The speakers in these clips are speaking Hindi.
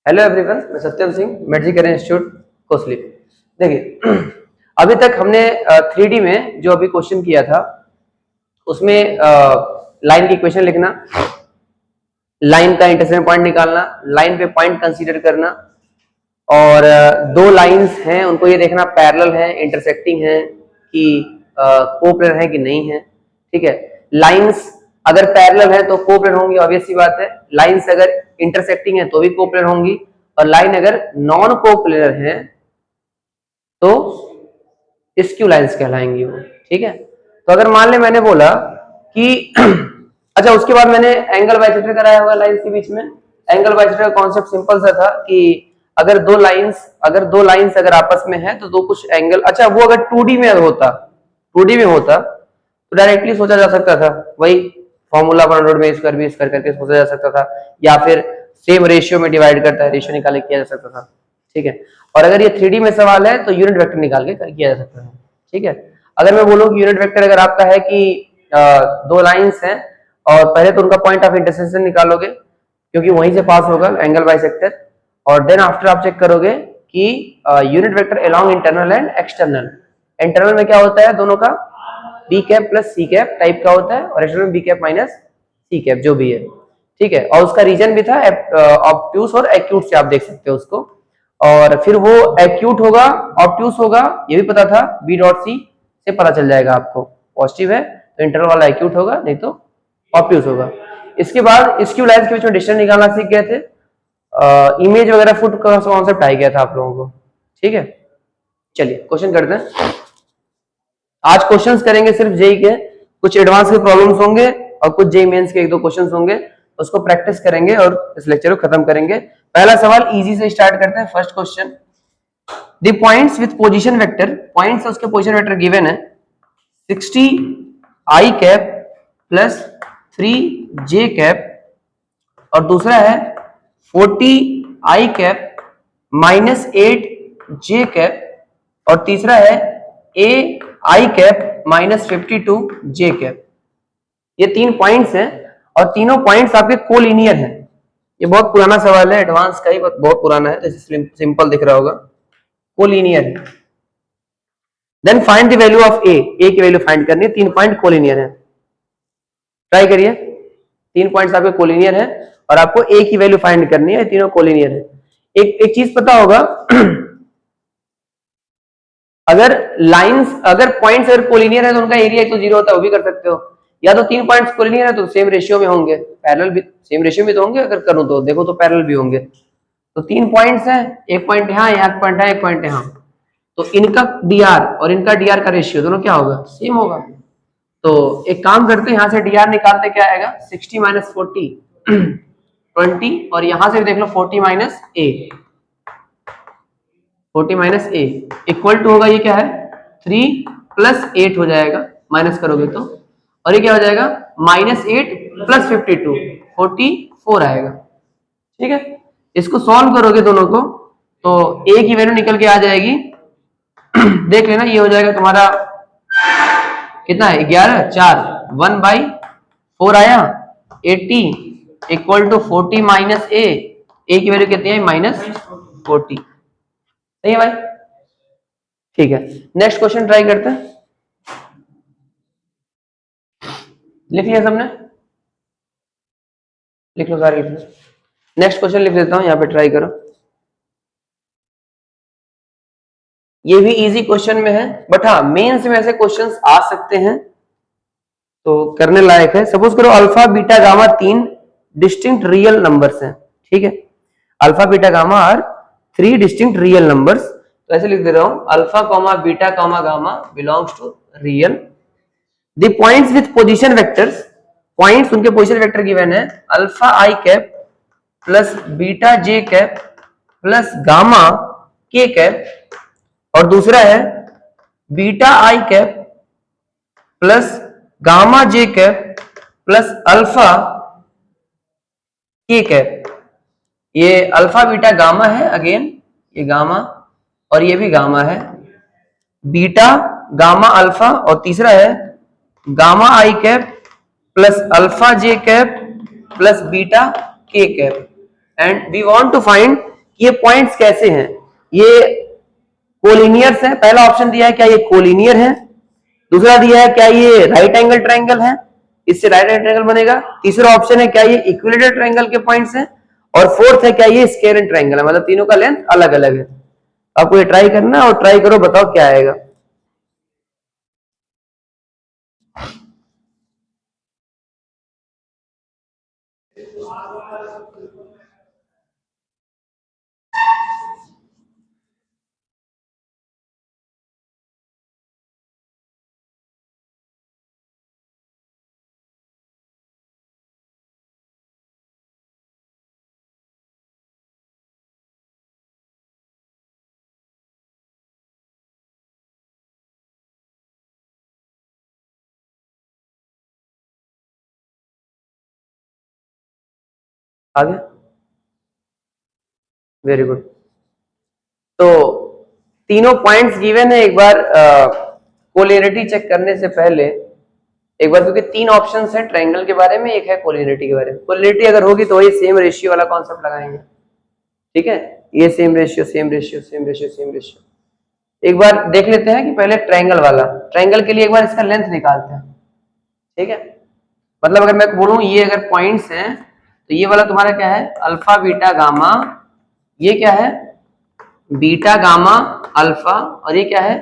हेलो एवरीवन, मैं Satyam Singh, magic career institute Kosli. देखिए अभी तक हमने 3D में जो अभी क्वेश्चन किया था उसमें लाइन की इक्वेशन लिखना, लाइन का इंटरसेक्शन पॉइंट निकालना, लाइन पे पॉइंट कंसीडर करना और दो लाइंस हैं उनको ये देखना पैरेलल है, इंटरसेक्टिंग है कि कोप्लेनर है कि नहीं है। ठीक है, लाइंस अगर पैरेलल है तो कोप्लेनर होंगी, ऑब्वियस सी बात है। लाइंस अगर इंटरसेक्टिंग है तो भी कोप्लेनर होंगी और लाइन अगर नॉन कोप्लेनर है तो स्क्यू लाइंस कहलाएंगी वो। ठीक है, तो अगर मान ले मैंने बोला कि अच्छा, उसके बाद मैंने एंगल बाइसेक्टर कराया होगा लाइंस के बीच में। एंगल बाइसेक्टर का कॉन्सेप्ट सिंपल सा था कि अगर दो लाइंस अगर आपस में है तो दो कुछ एंगल, अच्छा वो अगर 2D में होता, 2D में होता तो डायरेक्टली सोचा जा सकता था, वही फॉर्मूला 100 में स्क्वायर बी स्क्वायर करके सोचा जा सकता था, या फिर सेम रेशियो में डिवाइड करता है, रेशियो निकाल के किया जा सकता था। ठीक है, और अगर ये 3D में सवाल है तो यूनिट वेक्टर निकाल के किया जा सकता है। ठीक है, अगर मैं बोलूं कि यूनिट वेक्टर अगर आपका है कि दो लाइंस हैं और पहले तो उनका पॉइंट ऑफ इंटरसेक्शन निकालोगे क्योंकि वहीं से पास होगा एंगल बाइसेक्टर, और देन आफ्टर आप चेक करोगे कि unit vector along internal and external. Internal में क्या होता है, दोनों का B cap plus C cap type का होता है और एक्सटर्नल में B cap minus C cap जो भी है। ठीक है, और उसका रीजन भी था ऑब्ट्यूस और एक्यूट से, आप देख सकते हो उसको। और फिर वो एक्यूट होगा, ऑब्ट्यूस होगा, ये भी पता था, बी डॉट सी से पता चल जाएगा आपको। पॉजिटिव है तो इंटरनल वाला एक्यूट होगा, नहीं तो ऑब्ट्यूस होगा। इसके बाद स्क्यू लाइंस के बीच में डिस्टेंस निकालना सीख गए थे। इमेज वगैरह फुट का कॉन्सेप्ट आ गया था आप लोगों को। ठीक है, चलिए क्वेश्चन करते हैं। आज क्वेश्चंस करेंगे सिर्फ जेई के, कुछ एडवांस के प्रॉब्लम्स होंगे और कुछ जेई मेंस के एक दो क्वेश्चंस होंगे, उसको प्रैक्टिस करेंगे और इस लेक्चर को खत्म करेंगे। पहला सवाल इजी से स्टार्ट करते हैं। First question, the points with position vector, points उसके पोजीशन वेक्टर गिवन है 60 आई कैप प्लस 3 जे कैप, और दूसरा है 40 आई कैप माइनस 8 जे कैप, और तीसरा है ए आई कैप माइनस 52 जे कैप। ये तीन पॉइंट्स हैं और तीनों पॉइंट्स आपके कोलिनियर हैं। ये बहुत पुराना सवाल है, एडवांस का ही, बहुत पुराना है, जैसे सिंपल दिख रहा होगा, कोलिनियर है। Then find the value of A की वैल्यू फाइंड करनी है, तीन पॉइंट कोलिनियर है। ट्राई करिए, तीन पॉइंट्स आपके कोलिनियर है और आपको ए की वैल्यू फाइंड करनी है, तीनों कोलिनियर है। एक चीज पता होगा अगर लाइंस, अगर पॉइंट्स अगर कोलिनियर है तो उनका एरिया तो जीरो होता है, वो भी कर सकते हो, या तो तीन पॉइंट्स कोलिनियर है तो सेम रेशियो में होंगे, पैरेलल भी सेम रेशियो में तो होंगे, अगर करूं तो देखो तो पैरेलल भी होंगे। तो तीन पॉइंट्स हैं, एक पॉइंट यहाँ, एक पॉइंट है, एक पॉइंट यहाँ, तो इनका डीआर और इनका डीआर का रेशियो दोनों क्या होगा, सेम होगा। तो एक काम करते हैं, यहां से डीआर निकालते, क्या आएगा 60 माइनस 40 20, और यहां से देख लो 40 minus A, 40 minus A equal to होगा, ये क्या है 3 प्लस 8 हो जाएगा, माइनस करोगे तो, और ये क्या हो जाएगा माइनस 8 प्लस 52 44 आएगा। ठीक है, इसको सॉल्व करोगे दोनों को तो ए की वैल्यू निकल के आ जाएगी देख लेना, ये हो जाएगा तुम्हारा कितना है 11 4 1/4 आया 80 इक्वल टू 40 माइनस ए की वैल्यू कितनी है माइनस 40। सही है भाई, ठीक है। नेक्स्ट क्वेश्चन ट्राई करते हैं, लिख लिया सबने, लिख लो सारे, लिख लो। नेक्स्ट क्वेश्चन लिख देता हूं, यहां पे ट्राई करो। ये भी इजी क्वेश्चन में है, बट हाँ मेंस में ऐसे क्वेश्चंस आ सकते हैं तो करने लायक है। सपोज करो अल्फा बीटा गामा तीन डिस्टिंक्ट रियल नंबर्स हैं। ठीक है, alpha beta gamma are 3 distinct real numbers, तो ऐसे लिख दे रहा हूं, alpha comma beta comma gamma belongs to real. The points with position vectors, points उनके पोजीशन वेक्टर गिवन है alpha i cap plus beta j cap plus gamma k cap, और दूसरा है beta i cap plus gamma j cap plus alpha के कैप। ये अल्फा बीटा गामा है, अगेन ये गामा और ये भी गामा है, बीटा गामा अल्फा, और तीसरा है gamma I cap plus alpha J cap plus beta K cap, and we want to find कि ये पॉइंट्स कैसे हैं, ये कोलिनियर्स हैं। पहला ऑप्शन दिया है क्या ये कोलिनियर है, दूसरा दिया है क्या ये राइट एंगल ट्रायंगल है, इससे राइट एंगल ट्रायंगल बनेगा, तीसरा ऑप्शन है क्या ये इक्विलेटरल ट्रायंगल के पॉइंट्स हैं, और फोर्थ है क्या ये स्क्वायर एंड ट्रायंगल है, मतलब तीनों का लेंथ अलग अलग है। आपको ये ट्राई करना और ट्राई करो, बताओ क्या आएगा। आगे, वेरी गुड। तो तीनों पॉइंट्स गिवन है। एक बार कोलिनिटी चेक करने से पहले एक बार, क्योंकि तीन ऑप्शंस हैं ट्रायंगल के बारे में, एक है कोलिनिटी के बारे में। कोलिनिटी अगर होगी तो वही सेम रेशियो वाला कॉन्सेप्ट लगाएंगे, ठीक है। ये same ratio same ratio same ratio same ratio. एक बार देख लेते हैं कि पहले ट्रायंगल वाला, ट्रायंगल के लिए एक बार इसका लेंथ निकालते हैं, ठीक है। मतलब अगर मैं बोलूं ये अगर पॉइंट्स हैं तो ये वाला तुम्हारा क्या है, अल्फा बीटा गामा, ये क्या है बीटा गामा अल्फा, और ये क्या है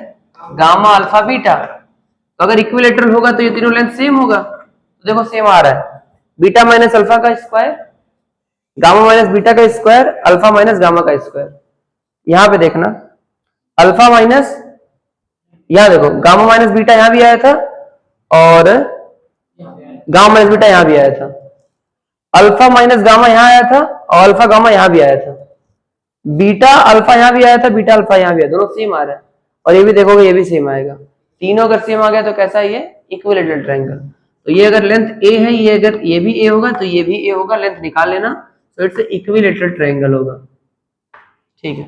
गामा अल्फा बीटा। तो अगर इक्विलेटरल होगा तो ये तीनों लेंथ सेम होगा, तो देखो सेम आ रहा है, बीटा माइनस अल्फा का स्क्वायर, गामा माइनस बीटा का स्क्वायर, अल्फा माइनस गामा का स्क्वायर। यहां पे देखना अल्फा माइनस, यहां देखो गामा माइनस बीटा यहां भी आया था, और गामा माइनस बीटा यहां भी आया था, अल्फा माइनस गामा यहां आया था, और अल्फा गामा यहां भी आया था, बीटा अल्फा यहां भी आया था, बीटा अल्फा यहां भी आया, दोनों सेम आ रहा है। और ये भी देखोगे ये भी सेम आएगा, तीनों अगर सेम आ गया तो कैसा है ये इक्विलेटरल ट्रायंगल। तो ये अगर लेंथ ए है, ये अगर ये भी ए होगा तो ये भी ए होगा, लेंथ निकाल लेना, तो इट्स इक्विलेटरल ट्रायंगल होगा, ठीक है।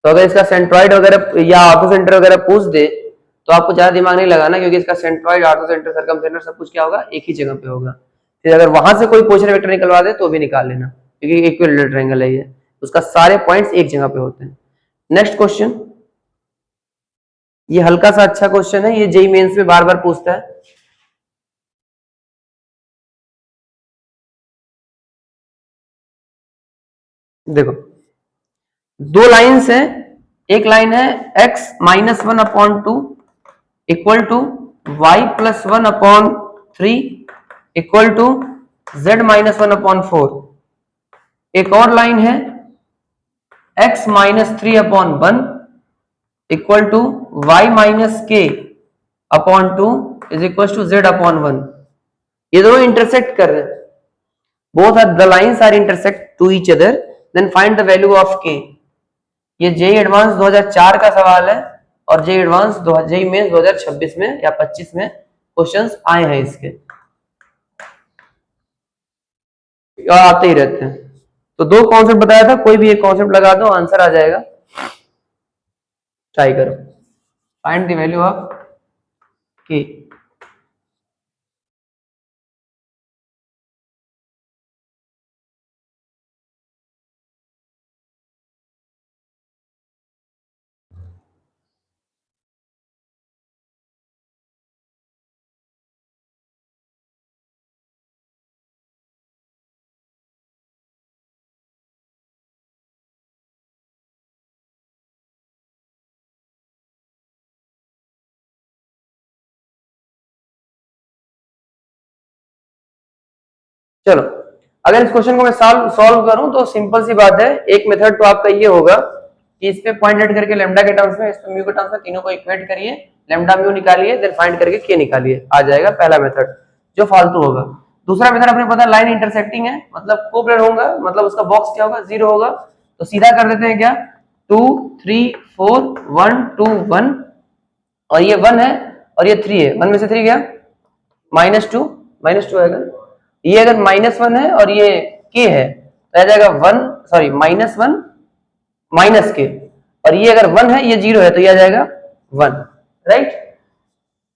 तो अगर इसका सेंट्रॉइड वगैरह या ऑर्थो सेंटर वगैरह पूछ दे तो आपको ज्यादा दिमाग नहीं लगाना, क्योंकि इसका सेंट्रॉइड ऑर्थो सेंटर सर्कमफेरेंस सब कुछ क्या होगा एक ही जगह पे होगा। फिर अगर वहां से कोई क्वेश्चन वेक्टर निकलवा दे तो भी निकाल लेना, क्योंकि इक्विलेटरल ट्रायंगल है ये, उसका सारे पॉइंट्स एक जगह पे होते हैं। नेक्स्ट क्वेश्चन, ये हल्का सा अच्छा क्वेश्चन है, ये जेई मेंस में बार बार पूछता है। देखो दो लाइंस हैं, एक लाइन है x minus one upon two equal to Y plus one upon three equal to z minus one upon four. एक और लाइन है x minus three upon one equal to Y minus K upon two is equal to z upon one. ये दोनों इंटरसेक्ट कर रहे हैं, both are the lines are intersect to each other, then find the value of k। ये जेई एडवांस 2004 का सवाल है, और जेई एडवांस जेई मेंस 2026 में या 25 में क्वेश्चंस आए हैं इसके, और आते ही रहते हैं। तो दो कॉन्सेप्ट बताया था, कोई भी एक कॉन्सेप्ट लगा दो आंसर आ जाएगा, ट्राई करो। फाइंड द वैल्यू ऑफ के। चलो अगर इस क्वेश्चन को मैं सॉल्व करूं तो सिंपल सी बात है, एक मेथड तो आपका ये होगा कि इस पे पॉइंट ऐड करके लैम्डा के टर्म्स में, इस पे म्यू के टर्म्स में, तीनों को इक्वेट करिए, लैम्डा म्यू निकालिए, देन फाइंड करके के निकालिए, आ जाएगा पहला मेथड जो फालतू होगा। दूसरा मेथड अपने पता लाइन इंटरसेक्टिंग है, मतलब कोप्लेन होगा, मतलब उसका बॉक्स क्या होगा जीरो होगा, तो सीधा कर देते हैं क्या 2 3 4 1 2 1, और ये 1 है और ये 3 है, 1 में से 3 गया -2 आएगा। ये अगर -1 है और ये k है तो आ जाएगा 1 सॉरी -1 माइनस के, और ये अगर 1 है ये 0 है तो ये आ जाएगा 1, राइट।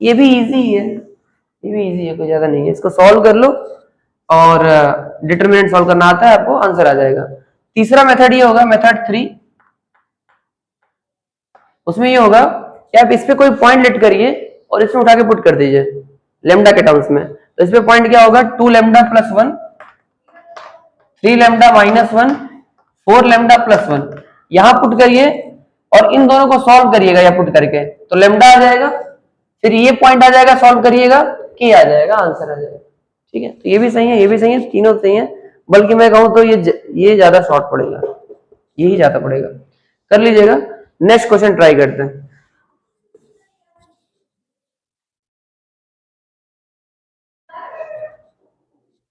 ये भी इजी है, ये भी इजी है, कोई ज्यादा नहीं है। इसको सॉल्व कर लो और डिटरमिनेंट सॉल्व करना आता है आपको, आंसर आ जाएगा। तीसरा मेथड ये होगा, मेथड 3, उसमें ये होगा कि आप इस पे कोई पॉइंट लेट करिए और इसमें उठा के पुट कर दीजिए लेमडा के टर्म्स में। तो इस पे पॉइंट क्या होगा, 2 lambda plus 1, 3 lambda minus 1, 4 lambda plus 1, यहां पुट करिए और इन दोनों को सॉल्व करिएगा या पुट करके, तो लैम्डा आ जाएगा, फिर ये पॉइंट आ जाएगा, सॉल्व करिएगा, के आ जाएगा, आंसर आ जाएगा। ठीक है, तो ये भी सही है, ये भी सही है, तीनों सही है, बल्कि मैं कहूं तो ये ज्यादा शॉर्ट पड़ेगा, यही ज्यादा पड़ेगा, कर लीजिएगा। नेक्स्ट क्वेश्चन ट्राई करते हैं।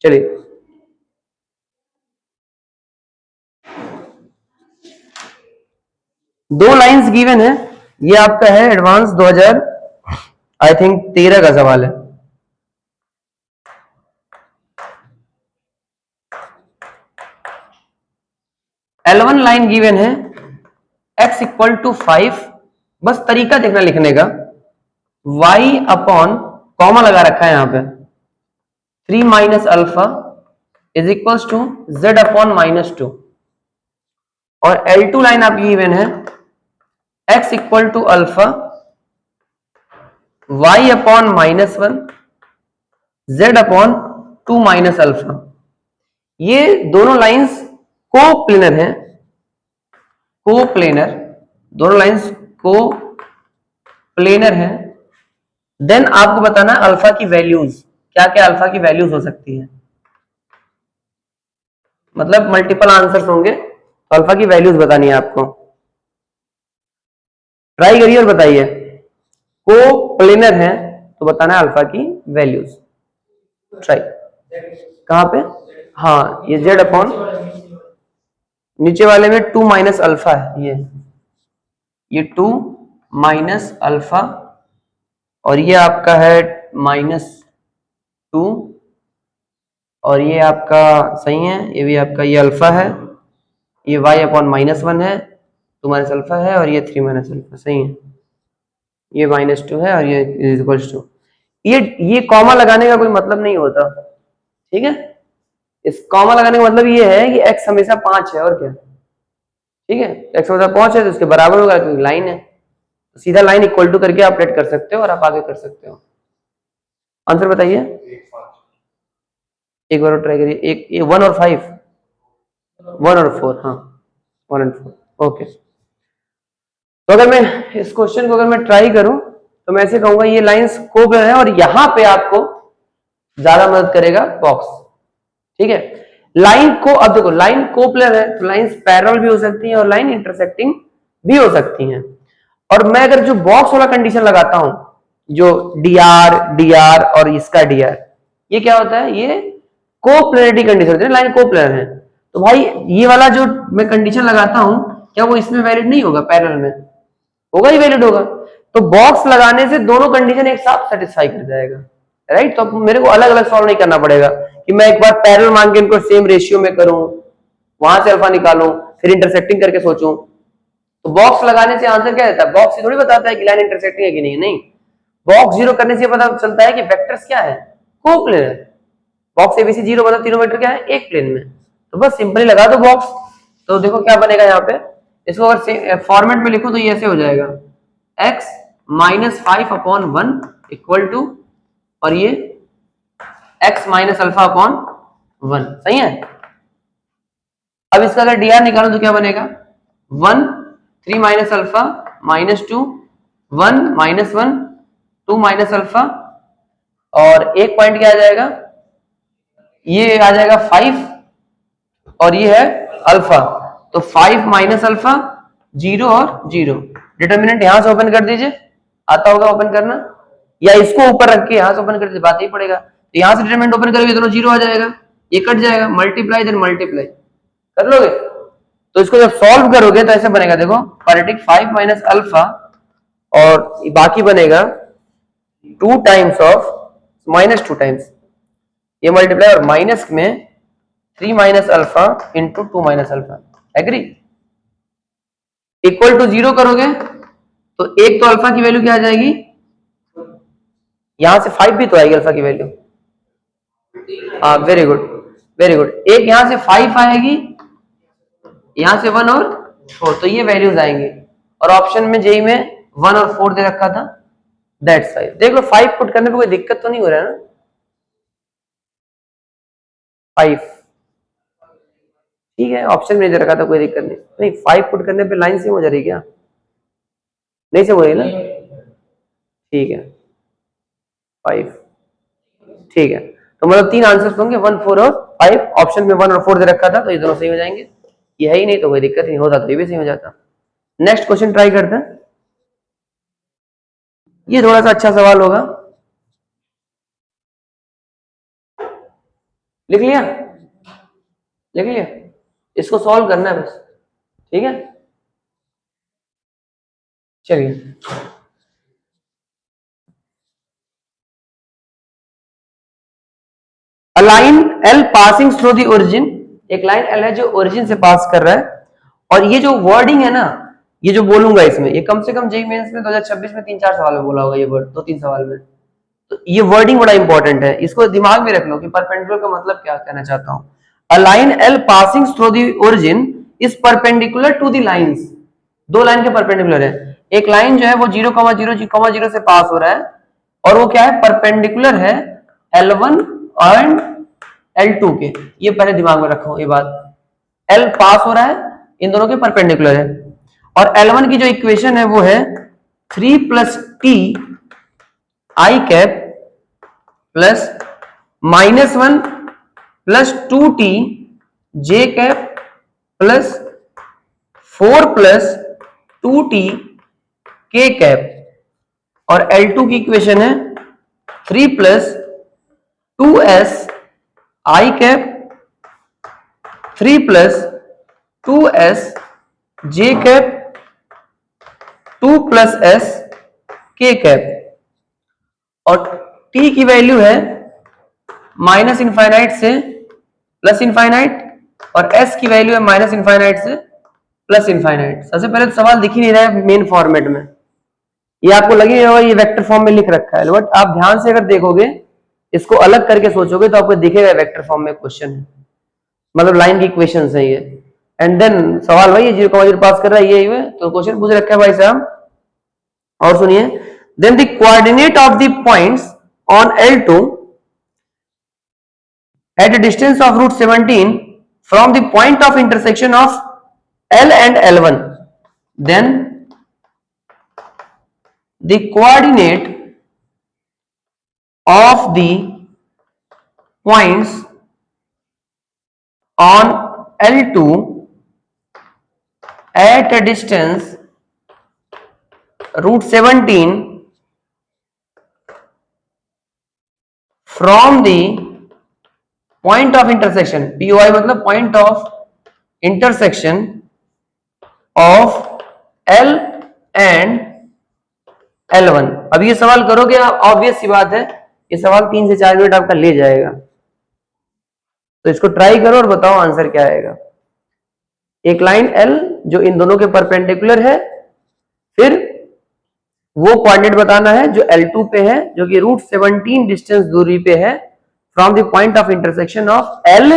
चलिए, दो लाइंस गिवन है, ये आपका है एडवांस 2000 आई थिंक 13 का सवाल है। L1 लाइन गिवन है, x इक्वल टू 5, बस तरीका देखना लिखने का, y अपॉन कॉमा लगा रखा है यहां पे 3 minus alpha is equals to z upon minus 2, और L2 लाइन आप गिवन है x equal to alpha y upon minus 1 z upon 2 minus alpha. ये दोनों लाइंस कोप्लेनर हैं, कोप्लेनर, दोनों लाइंस कोप्लेनर हैं। देन आपको बताना है अल्फा की वैल्यूज, क्या क्या अल्फा की वैल्यूज हो सकती है, मतलब मल्टीपल आंसर्स होंगे तो अल्फा की वैल्यूज बतानी है आपको। ट्राई करिए और बताइए, कोप्लेनर है तो बताना है अल्फा की वैल्यूज। ट्राई, कहां पे, हाँ ये z अपॉन, नीचे वाले में 2 माइनस अल्फा है, ये 2 माइनस अल्फा, और ये आपका है -2, और ये आपका सही है, ये भी आपका, ये अल्फा है, ये y अपॉन -1 है, 2 माइनस अल्फा है, और ये 3 माइनस अल्फा, सही है, ये -2 है, और ये इज इक्वल्स टू, ये कॉमा लगाने का कोई मतलब नहीं होता, ठीक है, इस कॉमा लगाने का मतलब ये है कि x हमेशा 5 है, और क्या, ठीक है, x हमेशा 5 है तो उसके बराबर होगा क्योंकि लाइन है, तो सीधा लाइन इक्वल टू करके आप लेट कर सकते हो और आप आगे कर सकते हो। आंसर बताइए, एक बार और ट्राई करिए, एक ये 1 और 5, 1 और 4, हाँ 1 और 4, ओके। तो अगर मैं इस क्वेश्चन को अगर मैं ट्राई करूं तो मैं ऐसे कहूंगा ये लाइंस कोप्लेनर है, और यहां पे आपको ज्यादा मदद करेगा बॉक्स, ठीक है। लाइन को, अब देखो लाइन कोप्लेनर है तो लाइंस पैरेलल भी हो सकती हैं और लाइन इंटरसेक्टिंग भी हो सकती हैं, और मैं अगर जो बॉक्स वाला कंडीशन लगाता हूं, जो dr और इसका dr, ये क्या होता है, ये कोप्लेनरिटी कंडीशन होती है, लाइन कोप्लेनर है, तो भाई ये वाला जो मैं कंडीशन लगाता हूं, क्या वो इसमें वैलिड नहीं होगा, पैरेलल में होगा ही, वैलिड होगा, तो बॉक्स लगाने से दोनों कंडीशन एक साथ सेटिस्फाई कर जाएगा, राइट। तो मेरे को अलग अलग सॉल्व नहीं करना पड़ेगा कि मैं एक बार पैरेलल मान के इनको सेम रेशियो में करूं, वहां से अल्फा निकालूं, फिर इंटरसेक्टिंग करके सोचूं, तो बॉक्स लगाने से आंसर क्या देता है, बॉक्स ही थोड़ी बताता है कि लाइन इंटरसेक्टिंग है कि नहीं, बॉक्स जीरो करने से पता चलता है कि वेक्टर्स क्या है, कोप्लेनर, बॉक्स एबीसी जीरो मतलब तीनों वेक्टर क्या है, एक प्लेन में, तो बस सिंपली लगा दो बॉक्स, तो देखो क्या बनेगा यहाँ पे, इसको अगर फॉर्मेट में लिखो तो ये ऐसे हो जाएगा, x minus 5 upon 1 equal to, और ये x माइनस अल्फा अपॉन 1, सही है। अब इसका अगर dr निकालो तो क्या बनेगा, 1 3 माइनस अल्फा -2 1 -1 2 माइनस अल्फा, और एक पॉइंट क्या आ जाएगा, ये आ जाएगा 5, और ये है अल्फा, तो 5 माइनस अल्फा 0 और 0, डिटर्मिनेंट यहां से ओपन कर दीजिए, आता होगा ओपन करना, या इसको ऊपर रख के यहां से ओपन कर दीजिए, बात ही पड़ेगा, तो यहां से डिटर्मिनेंट ओपन करोगे दोनों 0 आ जाएगा, ये कट जाएगा, मल्टीप्लाई देन मल्टीप्लाई कर लोगे, तो इसको जब सॉल्व करोगे तो ऐसे बनेगा, देखो क्वाड्रेटिक 5 माइनस अल्फा, और बाकी बनेगा 2 टाइम्स ऑफ -2 टाइम्स, ये मल्टीप्लाई, और माइनस में 3 minus alpha into 2 minus alpha, agree, equal to 0 करोगे तो एक तो अल्फा की वैल्यू क्या आ जाएगी, यहां से 5 भी तो आएगी अल्फा की वैल्यू, हाँ वेरी गुड वेरी गुड, एक यहां से 5 आएगी यहां से 1 और 4, तो ये वैल्यूज आएंगे। और ऑप्शन में जेई में 1 और 4 दे रखा था, दैट्स 5। देख लो 5 पुट करने पे कोई दिक्कत तो नहीं हो रहा है ना? 5 ठीक है, ऑप्शन में दे रखा था, कोई दिक्कत नहीं। नहीं 5 पुट करने पे लाइन सेम हो जा रही क्या? नहीं सेम हो रही ना? ठीक है 5, ठीक है। तो मतलब 3 आंसर्स होंगे, 1 4 और 5। ऑप्शन में 1 और 4 दे रखा था, तो ये दोनों सही हो जाएंगे। ये है ही नहीं तो कोई दिक्कत नहीं, होता तो ये भी सही हो जाता। नेक्स्ट क्वेश्चन ट्राई करते हैं। ये थोड़ा सा अच्छा सवाल होगा, लिख लिया? लिख लिया? इसको सॉल्व करना है बस, ठीक है। चलिए अ line L passing through the origin, एक लाइन एल है जो ओरिजिन से पास कर रहा है। और ये जो वर्डिंग है ना, ये जो बोलूंगा इसमें, ये कम से कम जेईई मेंस में 2026 में 3-4 सवाल में बोला होगा ये वर्ड, 2-3 सवाल में। तो ये वर्डिंग बड़ा इंपॉर्टेंट है, इसको दिमाग में रख लो कि परपेंडिकुलर का मतलब क्या कहना चाहता हूं। A line L passing through the origin is perpendicular to the lines. दो लाइन के परपेंडिकुलर है। एक लाइन जो है वो 0,0,0 से पास हो रहा है, और वो क्या है? परपेंडिकुलर है L1 एंड L2 के। ये पहले दिमाग में रखो ये बात। L पास हो रहा है, इन दोनों के परपेंडिकुलर है। और L1 की जो इक्वेशन है वो है 3 plus T I cap plus -1 plus 2t J cap plus 4 plus 2t के कैप। और L2 की इक्वेशन है 3 प्लस 2s आई कैप 3 प्लस 2s जे कैप 2 प्लस s के कैप। और t की वैल्यू है माइनस इनफाइनाइट से प्लस इनफाइनाइट, और s की वैल्यू है माइनस इनफाइनाइट से प्लस इनफाइनाइट। सबसे पहले तो सवाल दिख ही नहीं रहा है मेन फॉर्मेट में, ये आपको लगेगा ये वेक्टर फॉर्म में लिख रखा है, बट आप ध्यान से अगर देखोगे, इसको अलग करके सोचोगे, तो आपको दिखेगा वेक्टर फॉर्म में क्वेश्चन है, मतलब लाइन की इक्वेशन है ये। एंड देन सवाल भाई 0,0 पास कर रहा है, ये तो क्वेश्चन पूछ रखा है भाई साहब। और सुनिए, then the coordinate of the points on L2 at a distance of root 17 from the point of intersection of L and L1, then the coordinate of the points on L2 at a distance root 17 from the point of intersection, POI मतलब point of intersection of L and L1। अब ये सवाल करोगे आप, ऑब्वियस सी बात है ये सवाल 3 से 4 मिनट आपका ले जाएगा, तो इसको ट्राई करो और बताओ आंसर क्या आएगा। एक लाइन L जो इन दोनों के परपेंडिकुलर है, फिर वो कोऑर्डिनेट बताना है जो L2 पे है, जो कि रूट 17 डिस्टेंस दूरी पे है from the point of intersection of L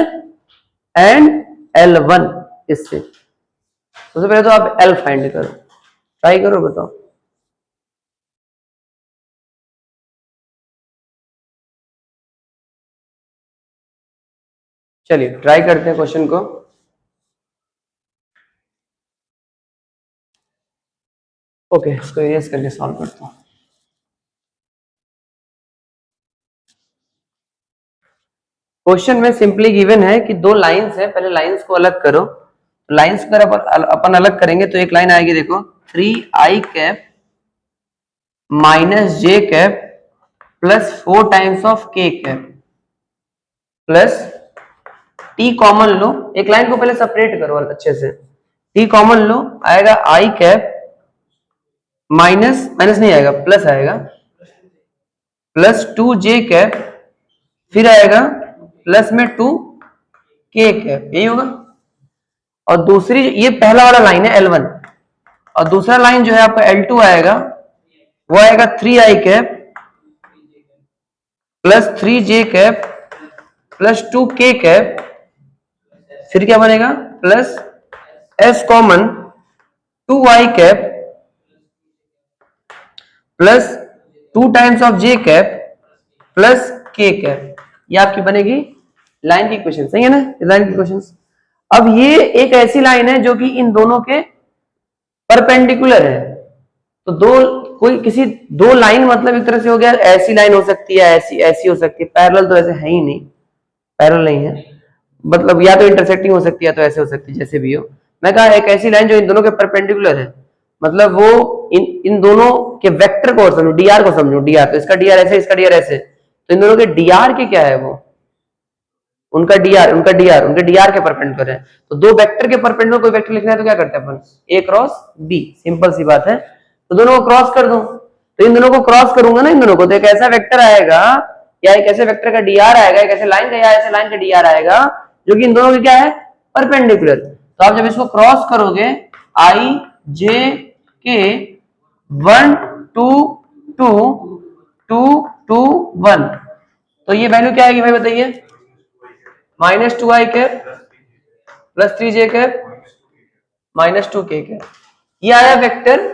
and L1। इससे सबसे पहले तो आप L फाइंड करो, ट्राई करो बताओ। चलिए ट्राई करते हैं क्वेश्चन को। ओके, इसको इरेज करके सॉल्व करता हूं। क्वेश्चन में सिंपली गिवन है कि दो लाइंस है, पहले लाइंस को अलग करो। लाइंस को अपन अलग करेंगे तो एक लाइन आएगी, देखो 3i cap minus J cap plus 4 times of के कैप प्लस टी कॉमन लो। एक लाइन को पहले सेपरेट करो अच्छे से, टी कॉमन लो, आएगा आई कैप माइनस, माइनस नहीं आएगा प्लस आएगा, प्लस 2 जे कैप, फिर आएगा प्लस में 2 के कैप, यही होगा। और दूसरी, ये पहला वाला लाइन है L1, और दूसरा लाइन जो है आपका L2 आएगा, वो आएगा 3i cap plus 3j cap plus 2k cap, फिर क्या बनेगा plus S common 2i cap plus 2 times of J cap plus के कैप, ये आपकी बनेगी लाइन की इक्वेशन, सही है ना, लाइन की इक्वेशन। अब ये एक ऐसी लाइन है जो कि इन दोनों के परपेंडिकुलर है, तो कोई किसी दो लाइन मतलब एक तरह से हो गया, ऐसी लाइन हो सकती है, ऐसी ऐसी हो सकती है, पैरेलल तो ऐसे है ही नहीं, पैरेलल नहीं है, मतलब या तो इंटरसेक्टिंग हो सकती है, तो ऐसे हो सकती है, जैसे भी हो। मैं कहा एक ऐसी लाइन जो इन दोनों के परपेंडिकुलर है, मतलब वो इन दोनों के वेक्टर को समझो, डीआर को समझो, डीआर तो इसका डीआर ऐसे, इसका डीआर ऐसे, तो इन दोनों के डीआर के क्या है, वो उनका उनके डीआर के परपेंडिकुलर है। तो दो वेक्टर के परपेंडिकुलर कोई वेक्टर लिखना है तो क्या करते हैं अपन, ए क्रॉस बी, सिंपल सी बात है। तो दोनों को क्रॉस कर दो, तो इन दोनों को क्रॉस करूंगा ना, इन दोनों को, तो एक ऐसा वेक्टर आएगा या एक ऐसे वेक्टर का डीआर आएगा, एक ऐसे लाइन का या ऐसे लाइन का डीआर आएगा जो कि इन दोनों की क्या है, परपेंडिकुलर। तो आप जब इसको क्रॉस करोगे आई जे के 1 2 2 2 2 1, तो ये वैल्यू क्या आएगी भाई बताइए, -2i cap plus 3j cap -2k cap, ये आया वेक्टर